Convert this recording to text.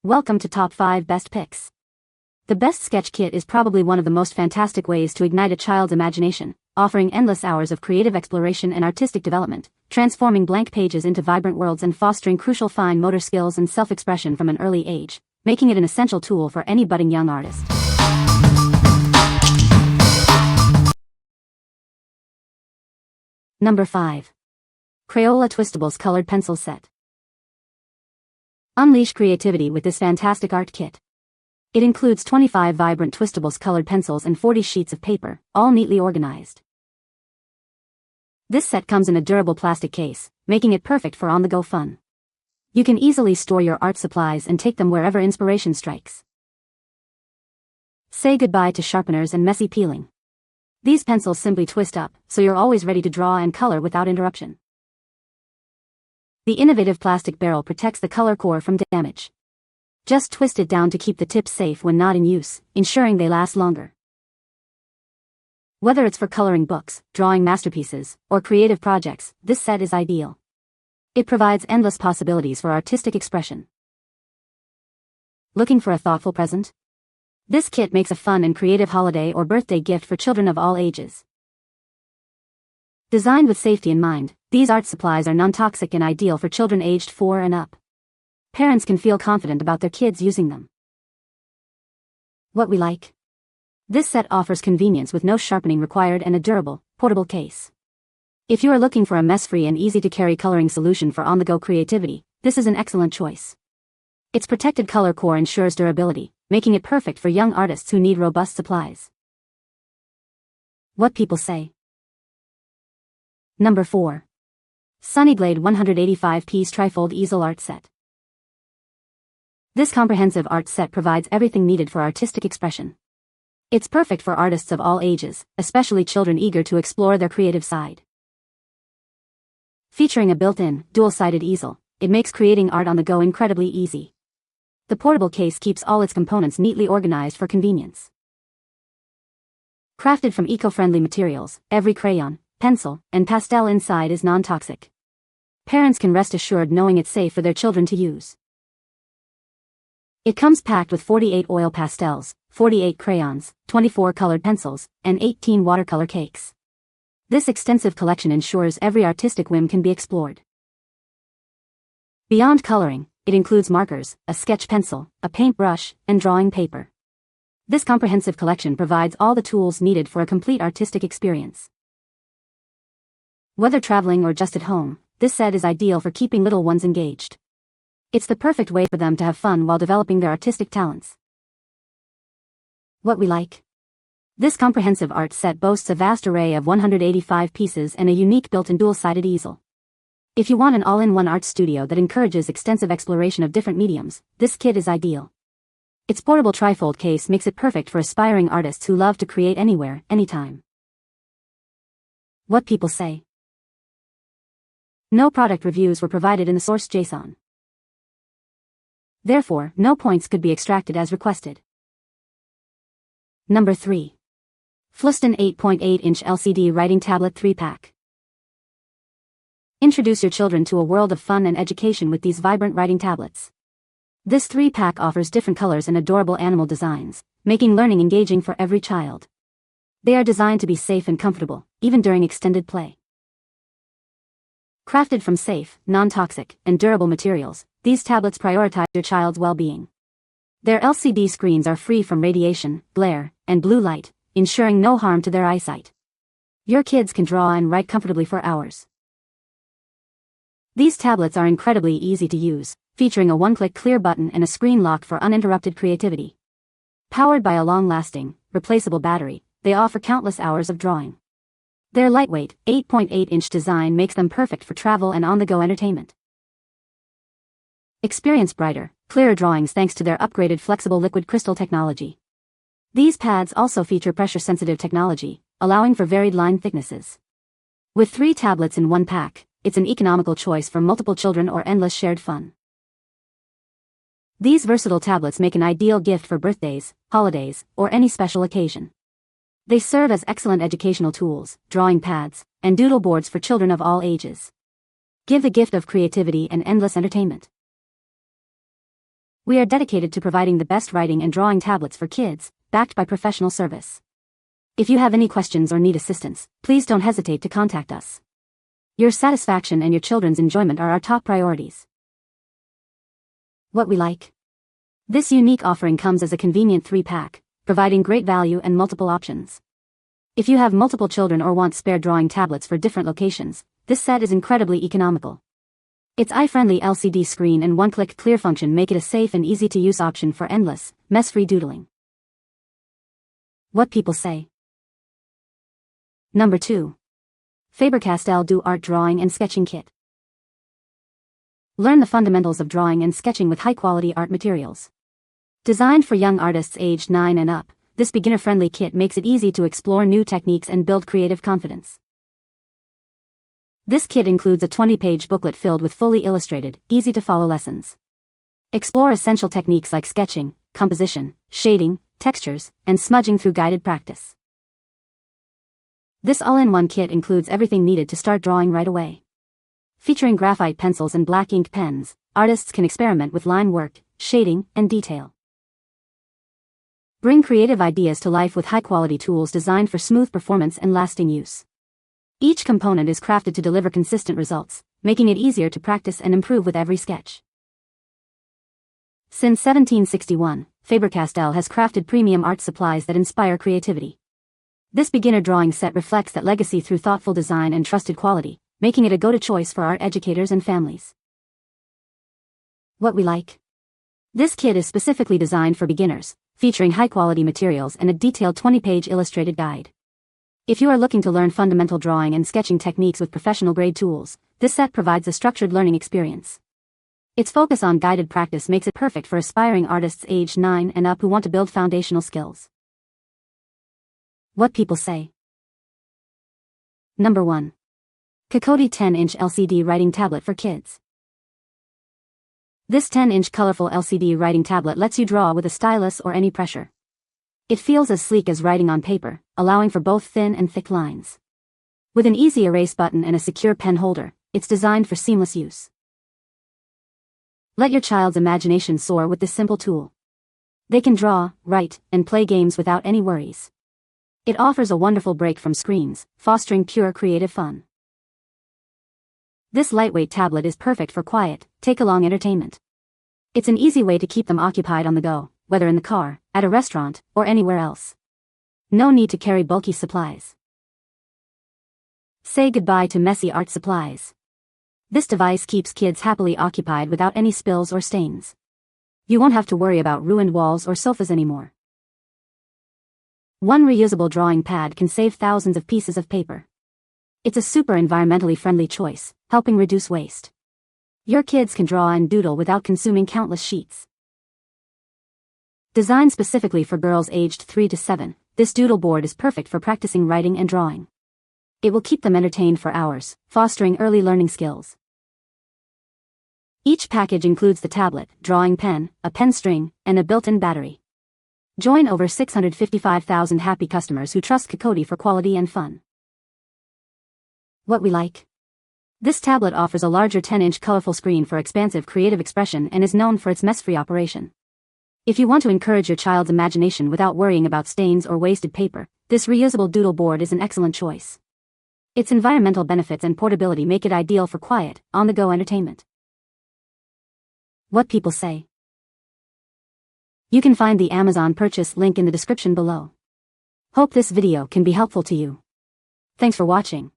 Welcome to Top 5 Best Picks. The Best Sketch Kit is probably one of the most fantastic ways to ignite a child's imagination, offering endless hours of creative exploration and artistic development, transforming blank pages into vibrant worlds and fostering crucial fine motor skills and self-expression from an early age, making it an essential tool for any budding young artist. Number 5. Crayola Twistables Colored Pencil Set. Unleash creativity with this fantastic art kit. It includes 25 vibrant Twistables colored pencils and 40 sheets of paper, all neatly organized. This set comes in a durable plastic case, making it perfect for on-the-go fun. You can easily store your art supplies and take them wherever inspiration strikes. Say goodbye to sharpeners and messy peeling. These pencils simply twist up, so you're always ready to draw and color without interruption. The innovative plastic barrel protects the color core from damage. Just twist it down to keep the tips safe when not in use, ensuring they last longer. Whether it's for coloring books, drawing masterpieces, or creative projects, this set is ideal. It provides endless possibilities for artistic expression. Looking for a thoughtful present? This kit makes a fun and creative holiday or birthday gift for children of all ages. Designed with safety in mind, these art supplies are non-toxic and ideal for children aged 4 and up. Parents can feel confident about their kids using them. What we like? This set offers convenience with no sharpening required and a durable, portable case. If you are looking for a mess-free and easy-to-carry coloring solution for on-the-go creativity, this is an excellent choice. Its protected color core ensures durability, making it perfect for young artists who need robust supplies. What people say. Number 4. Sunnyglade 185-piece Trifold Easel Art Set. This comprehensive art set provides everything needed for artistic expression. It's perfect for artists of all ages, especially children eager to explore their creative side. Featuring a built-in, dual-sided easel, it makes creating art on the go incredibly easy. The portable case keeps all its components neatly organized for convenience. Crafted from eco-friendly materials, every crayon, pencil, and pastel inside is non-toxic. Parents can rest assured knowing it's safe for their children to use. It comes packed with 48 oil pastels, 48 crayons, 24 colored pencils, and 18 watercolor cakes. This extensive collection ensures every artistic whim can be explored. Beyond coloring, it includes markers, a sketch pencil, a paintbrush, and drawing paper. This comprehensive collection provides all the tools needed for a complete artistic experience. Whether traveling or just at home, this set is ideal for keeping little ones engaged. It's the perfect way for them to have fun while developing their artistic talents. What we like? This comprehensive art set boasts a vast array of 185 pieces and a unique built-in dual-sided easel. If you want an all-in-one art studio that encourages extensive exploration of different mediums, this kit is ideal. Its portable trifold case makes it perfect for aspiring artists who love to create anywhere, anytime. What people say. No product reviews were provided in the source JSON. Therefore, no points could be extracted as requested. Number 3. FLUESTON 8.8-inch LCD Writing Tablet 3-pack. Introduce your children to a world of fun and education with these vibrant writing tablets. This 3-pack offers different colors and adorable animal designs, making learning engaging for every child. They are designed to be safe and comfortable, even during extended play. Crafted from safe, non-toxic, and durable materials, these tablets prioritize your child's well-being. Their LCD screens are free from radiation, glare, and blue light, ensuring no harm to their eyesight. Your kids can draw and write comfortably for hours. These tablets are incredibly easy to use, featuring a one-click clear button and a screen lock for uninterrupted creativity. Powered by a long-lasting, replaceable battery, they offer countless hours of drawing. Their lightweight, 8.8-inch design makes them perfect for travel and on-the-go entertainment. Experience brighter, clearer drawings thanks to their upgraded flexible liquid crystal technology. These pads also feature pressure-sensitive technology, allowing for varied line thicknesses. With 3 tablets in one pack, it's an economical choice for multiple children or endless shared fun. These versatile tablets make an ideal gift for birthdays, holidays, or any special occasion. They serve as excellent educational tools, drawing pads, and doodle boards for children of all ages. Give the gift of creativity and endless entertainment. We are dedicated to providing the best writing and drawing tablets for kids, backed by professional service. If you have any questions or need assistance, please don't hesitate to contact us. Your satisfaction and your children's enjoyment are our top priorities. What we like. This unique offering comes as a convenient 3-pack, providing great value and multiple options. If you have multiple children or want spare drawing tablets for different locations, this set is incredibly economical. Its eye-friendly LCD screen and one-click clear function make it a safe and easy-to-use option for endless, mess-free doodling. What people say. Number 2. Faber-Castell Do Art Drawing and Sketching Kit. Learn the fundamentals of drawing and sketching with high-quality art materials. Designed for young artists aged 9 and up, this beginner-friendly kit makes it easy to explore new techniques and build creative confidence. This kit includes a 20-page booklet filled with fully illustrated, easy-to-follow lessons. Explore essential techniques like sketching, composition, shading, textures, and smudging through guided practice. This all-in-one kit includes everything needed to start drawing right away. Featuring graphite pencils and black ink pens, artists can experiment with line work, shading, and detail. Bring creative ideas to life with high-quality tools designed for smooth performance and lasting use. Each component is crafted to deliver consistent results, making it easier to practice and improve with every sketch. Since 1761, Faber-Castell has crafted premium art supplies that inspire creativity. This beginner drawing set reflects that legacy through thoughtful design and trusted quality, making it a go-to choice for art educators and families. What we like. This kit is specifically designed for beginners, featuring high-quality materials and a detailed 20-page illustrated guide. If you are looking to learn fundamental drawing and sketching techniques with professional-grade tools, this set provides a structured learning experience. Its focus on guided practice makes it perfect for aspiring artists aged 9 and up who want to build foundational skills. What people say. Number 1. KOKODI 10-inch LCD writing tablet for kids. This 10-inch colorful LCD writing tablet lets you draw with a stylus or any pressure. It feels as sleek as writing on paper, allowing for both thin and thick lines. With an easy erase button and a secure pen holder, it's designed for seamless use. Let your child's imagination soar with this simple tool. They can draw, write, and play games without any worries. It offers a wonderful break from screens, fostering pure creative fun. This lightweight tablet is perfect for quiet, take-along entertainment. It's an easy way to keep them occupied on the go, whether in the car, at a restaurant, or anywhere else. No need to carry bulky supplies. Say goodbye to messy art supplies. This device keeps kids happily occupied without any spills or stains. You won't have to worry about ruined walls or sofas anymore. One reusable drawing pad can save thousands of pieces of paper. It's a super environmentally friendly choice, helping reduce waste. Your kids can draw and doodle without consuming countless sheets. Designed specifically for girls aged 3 to 7, this doodle board is perfect for practicing writing and drawing. It will keep them entertained for hours, fostering early learning skills. Each package includes the tablet, drawing pen, a pen string, and a built-in battery. Join over 655,000 happy customers who trust KOKODI for quality and fun. What we like. This tablet offers a larger 10-inch colorful screen for expansive creative expression and is known for its mess-free operation. If you want to encourage your child's imagination without worrying about stains or wasted paper, this reusable doodle board is an excellent choice. Its environmental benefits and portability make it ideal for quiet, on-the-go entertainment. What people say. You can find the Amazon purchase link in the description below. Hope this video can be helpful to you. Thanks for watching.